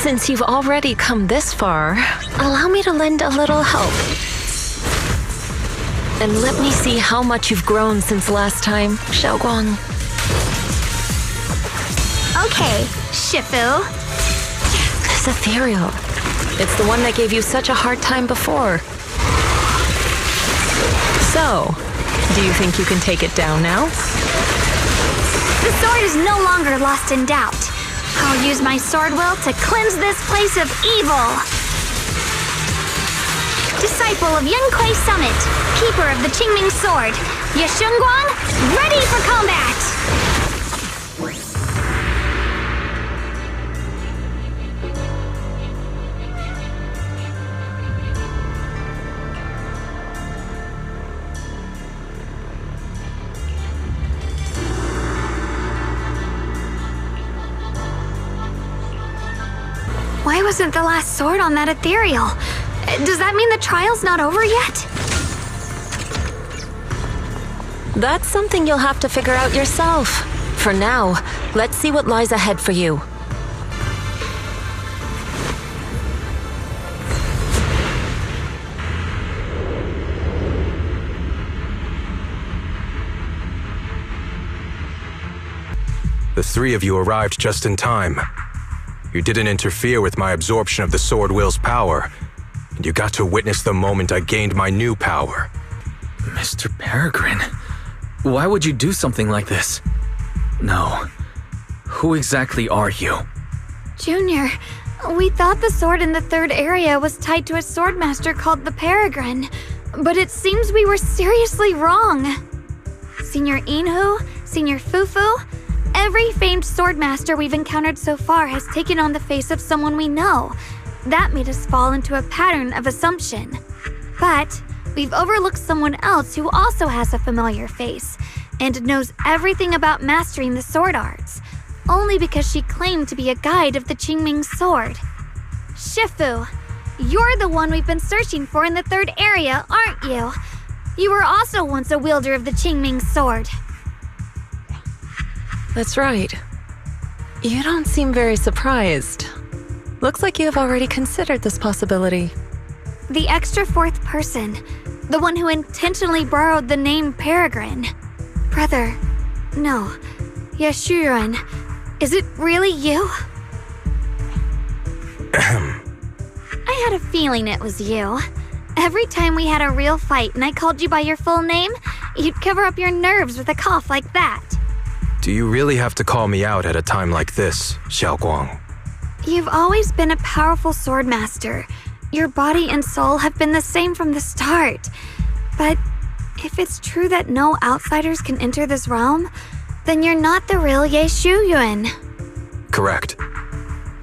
Since you've already come this far, allow me to lend a little help. And let me see how much you've grown since last time, Xiaoguang. Okay, Shifu. This ethereal. It's the one that gave you such a hard time before. So, do you think you can take it down now? The sword is no longer lost in doubt. I'll use my sword will to cleanse this place of evil. Disciple of Yunkai Summit, keeper of the Qingming sword, Yeshunguang, ready for combat! Why wasn't the last sword on that ethereal? Does that mean the trial's not over yet? That's something you'll have to figure out yourself. For now, let's see what lies ahead for you. The three of you arrived just in time. You didn't interfere with my absorption of the sword will's power, and you got to witness the moment I gained my new power. Mr. Peregrine, why would you do something like this? No. Who exactly are you? Junior, we thought the sword in the third area was tied to a swordmaster called the Peregrine, but it seems we were seriously wrong. Senior Inhu, Senior Fufu, every famed swordmaster we've encountered so far has taken on the face of someone we know. That made us fall into a pattern of assumption. But we've overlooked someone else who also has a familiar face and knows everything about mastering the sword arts, only because she claimed to be a guide of the Qingming sword. Shifu, you're the one we've been searching for in the third area, aren't you? You were also once a wielder of the Qingming sword. That's right. You don't seem very surprised. Looks like you have already considered this possibility. The extra fourth person, the one who intentionally borrowed the name Peregrine. Brother, no, Yeshurun, is it really you? I had a feeling it was you. Every time we had a real fight and I called you by your full name, you'd cover up your nerves with a cough like that. Do you really have to call me out at a time like this, Xiaoguang? You've always been a powerful swordmaster. Your body and soul have been the same from the start. But if it's true that no outsiders can enter this realm, then you're not the real Ye Shuyuan. Correct.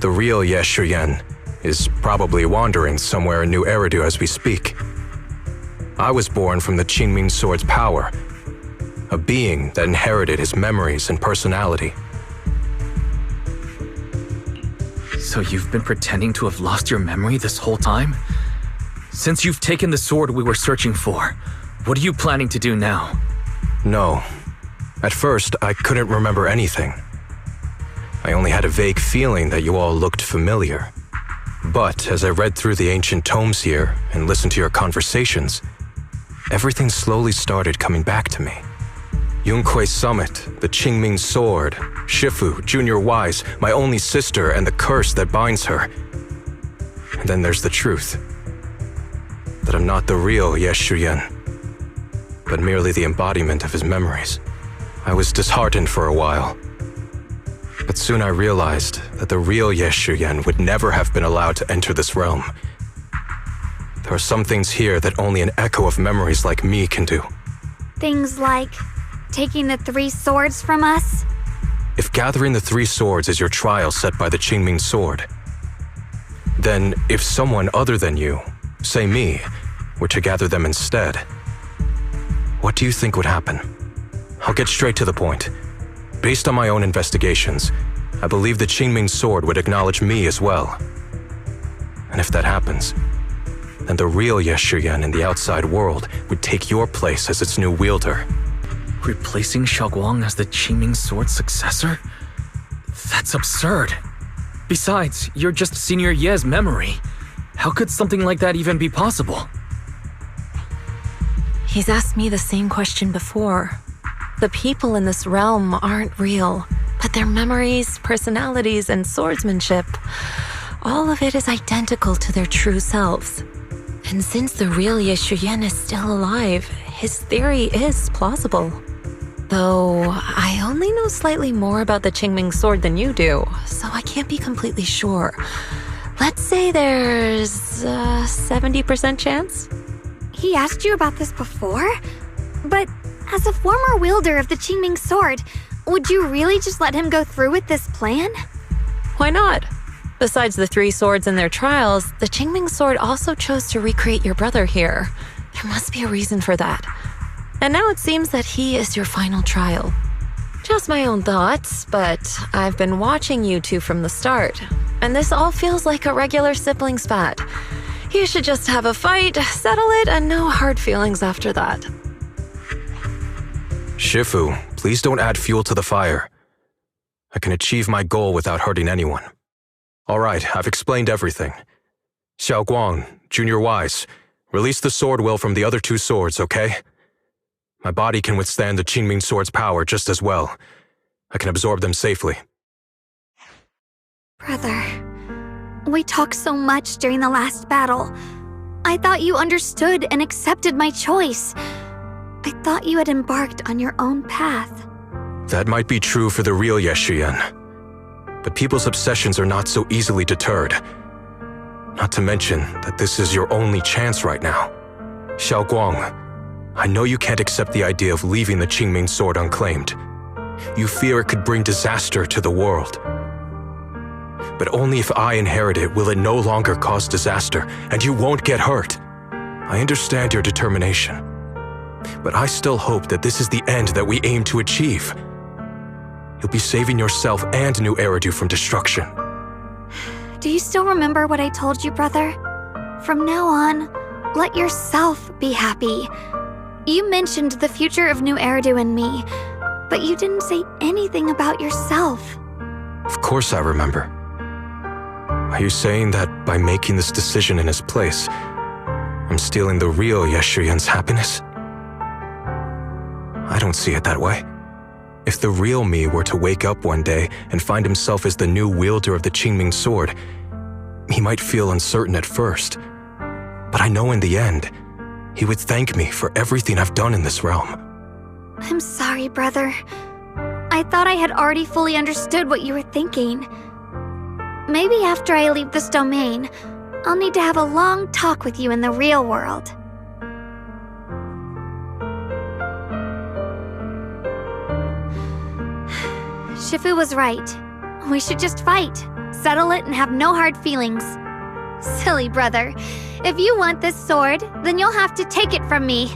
The real Ye Shuyuan is probably wandering somewhere in New Eridu as we speak. I was born from the Qingming sword's power, a being that inherited his memories and personality. So you've been pretending to have lost your memory this whole time? Since you've taken the sword we were searching for, what are you planning to do now? No. At first, I couldn't remember anything. I only had a vague feeling that you all looked familiar. But as I read through the ancient tomes here and listened to your conversations, everything slowly started coming back to me. Yunkai Summit, the Qingming sword, Shifu, Junior Wise, my only sister, and the curse that binds her. And then there's the truth. That I'm not the real Ye Shuyuan, but merely the embodiment of his memories. I was disheartened for a while. But soon I realized that the real Ye Shuyuan would never have been allowed to enter this realm. There are some things here that only an echo of memories like me can do. Things like taking the 3 swords from us? If gathering the 3 swords is your trial set by the Qingming sword, then if someone other than you, say me, were to gather them instead, what do you think would happen? I'll get straight to the point. Based on my own investigations, I believe the Qingming sword would acknowledge me as well. And if that happens, then the real Ye Shuyuan in the outside world would take your place as its new wielder. Replacing Xiaoguang as the Qingming sword's successor? That's absurd. Besides, you're just Senior Ye's memory. How could something like that even be possible? He's asked me the same question before. The people in this realm aren't real, but their memories, personalities, and swordsmanship, all of it is identical to their true selves. And since the real Ye Shuyan is still alive, his theory is plausible. Though, I only know slightly more about the Qingming sword than you do, so I can't be completely sure. Let's say there's a 70% chance? He asked you about this before? But as a former wielder of the Qingming sword, would you really just let him go through with this plan? Why not? Besides the 3 swords in their trials, the Qingming sword also chose to recreate your brother here. There must be a reason for that. And now it seems that he is your final trial. Just my own thoughts, but I've been watching you two from the start, and this all feels like a regular sibling spat. You should just have a fight, settle it, and no hard feelings after that. Shifu, please don't add fuel to the fire. I can achieve my goal without hurting anyone. All right, I've explained everything. Xiao Guang, Junior Wise, release the sword will from the other 2 swords, okay? My body can withstand the Qingming sword's power just as well. I can absorb them safely. Brother, we talked so much during the last battle. I thought you understood and accepted my choice. I thought you had embarked on your own path. That might be true for the real Ye Shuyan. But people's obsessions are not so easily deterred. Not to mention that this is your only chance right now. Xiao Guang, I know you can't accept the idea of leaving the Qingming sword unclaimed. You fear it could bring disaster to the world. But only if I inherit it will it no longer cause disaster, and you won't get hurt. I understand your determination. But I still hope that this is the end that we aim to achieve. You'll be saving yourself and New Eridu from destruction. Do you still remember what I told you, brother? From now on, let yourself be happy. You mentioned the future of New Eridu and me, but you didn't say anything about yourself. Of course I remember. Are you saying that by making this decision in his place, I'm stealing the real Ye Shuyan's happiness? I don't see it that way. If the real me were to wake up one day and find himself as the new wielder of the Qingming sword, he might feel uncertain at first. But I know in the end, he would thank me for everything I've done in this realm. I'm sorry, brother. I thought I had already fully understood what you were thinking. Maybe after I leave this domain, I'll need to have a long talk with you in the real world. Shifu was right. We should just fight, settle it, and have no hard feelings. Silly brother. If you want this sword, then you'll have to take it from me.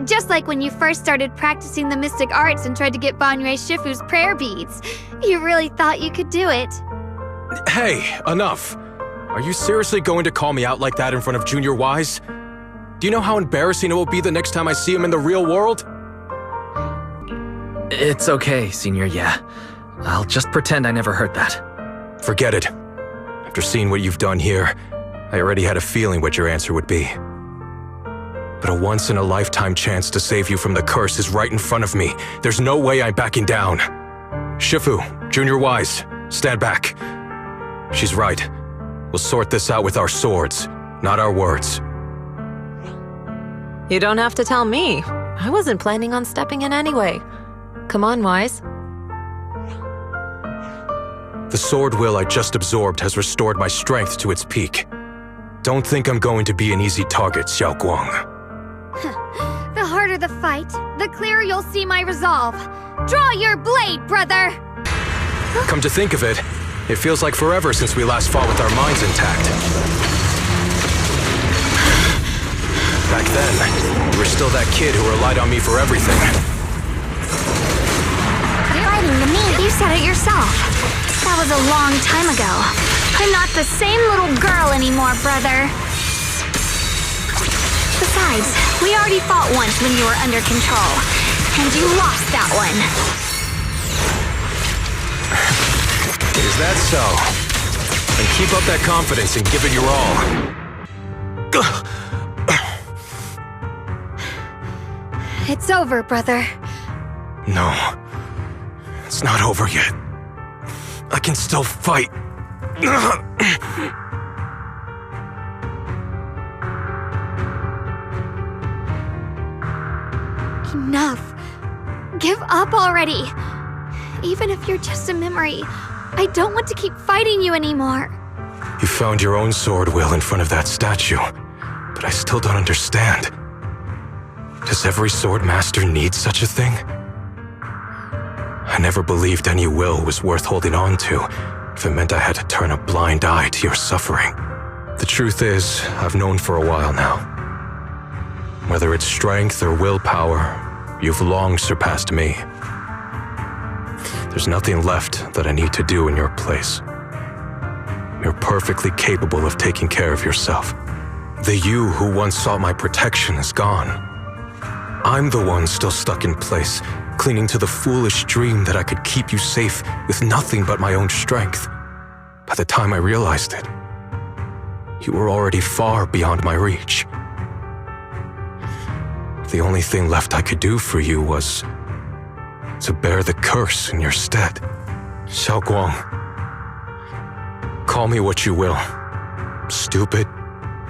Just like when you first started practicing the mystic arts and tried to get Banyue Shifu's prayer beads. You really thought you could do it. Hey, enough! Are you seriously going to call me out like that in front of Junior Wise? Do you know how embarrassing it will be the next time I see him in the real world? It's okay, Senior Ye. I'll just pretend I never heard that. Forget it. After seeing what you've done here, I already had a feeling what your answer would be. But a once-in-a-lifetime chance to save you from the curse is right in front of me. There's no way I'm backing down. Shifu, Junior Wise, stand back. She's right. We'll sort this out with our swords, not our words. You don't have to tell me. I wasn't planning on stepping in anyway. Come on, Wise. The sword will I just absorbed has restored my strength to its peak. Don't think I'm going to be an easy target, Xiao Guang. The harder the fight, the clearer you'll see my resolve. Draw your blade, brother! Come to think of it, it feels like forever since we last fought with our minds intact. Back then, you were still that kid who relied on me for everything. Fighting to me, you said it yourself. That was a long time ago. I'm not the same little girl anymore, brother. Besides, we already fought once when you were under control, and you lost that one. Is that so? And keep up that confidence and give it your all. It's over, brother. No. It's not over yet. I can still fight. Enough. Give up already. Even if you're just a memory, I don't want to keep fighting you anymore. You found your own sword, Will, in front of that statue. But I still don't understand. Does every sword master need such a thing? I never believed any will was worth holding on to if it meant I had to turn a blind eye to your suffering. The truth is, I've known for a while now. Whether it's strength or willpower, you've long surpassed me. There's nothing left that I need to do in your place. You're perfectly capable of taking care of yourself. The you who once sought my protection is gone. I'm the one still stuck in place, clinging to the foolish dream that I could keep you safe with nothing but my own strength. By the time I realized it, you were already far beyond my reach. The only thing left I could do for you was to bear the curse in your stead. Xiaoguang, call me what you will. Stupid,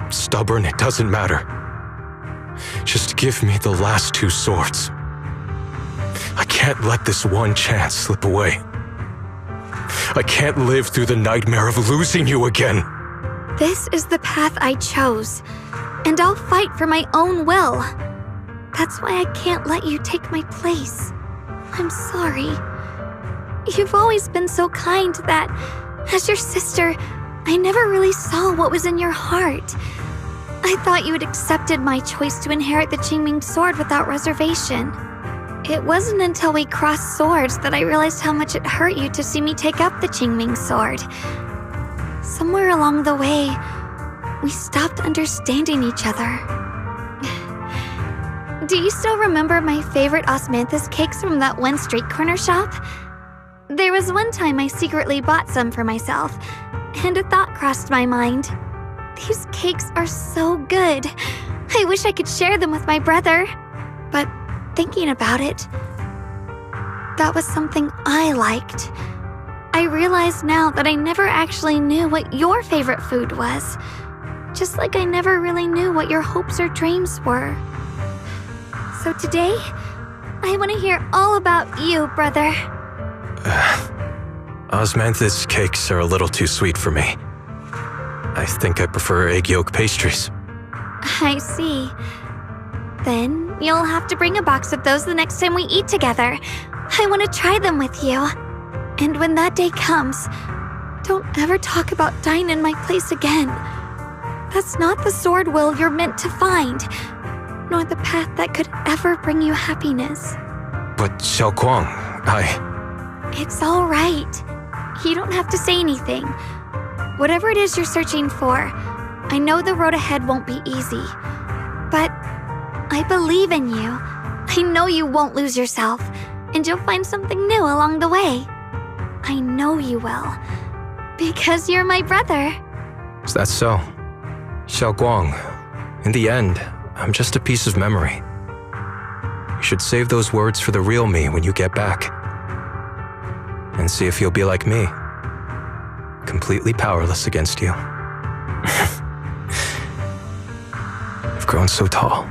stubborn, it doesn't matter. Just give me the last two swords. I can't let this one chance slip away. I can't live through the nightmare of losing you again. This is the path I chose, and I'll fight for my own will. That's why I can't let you take my place. I'm sorry. You've always been so kind that, as your sister, I never really saw what was in your heart. I thought you had accepted my choice to inherit the Qingming sword without reservation. It wasn't until we crossed swords that I realized how much it hurt you to see me take up the Qingming sword. Somewhere along the way, we stopped understanding each other. Do you still remember my favorite osmanthus cakes from that one street corner shop? There was one time I secretly bought some for myself, and a thought crossed my mind. These cakes are so good. I wish I could share them with my brother. But thinking about it, that was something I liked. I realize now that I never actually knew what your favorite food was. Just like I never really knew what your hopes or dreams were. So today, I want to hear all about you, brother. Osmanthus cakes are a little too sweet for me. I think I prefer egg yolk pastries. I see. Then you'll have to bring a box of those the next time we eat together. I want to try them with you. And when that day comes, don't ever talk about dying in my place again. That's not the sword will you're meant to find, nor the path that could ever bring you happiness. But Xiaoguang, It's all right. You don't have to say anything. Whatever it is you're searching for, I know the road ahead won't be easy. But I believe in you. I know you won't lose yourself, and you'll find something new along the way. I know you will. Because you're my brother. Is that so? Xiaoguang, in the end, I'm just a piece of memory. You should save those words for the real me when you get back. And see if you'll be like me. Completely powerless against you. I've grown so tall.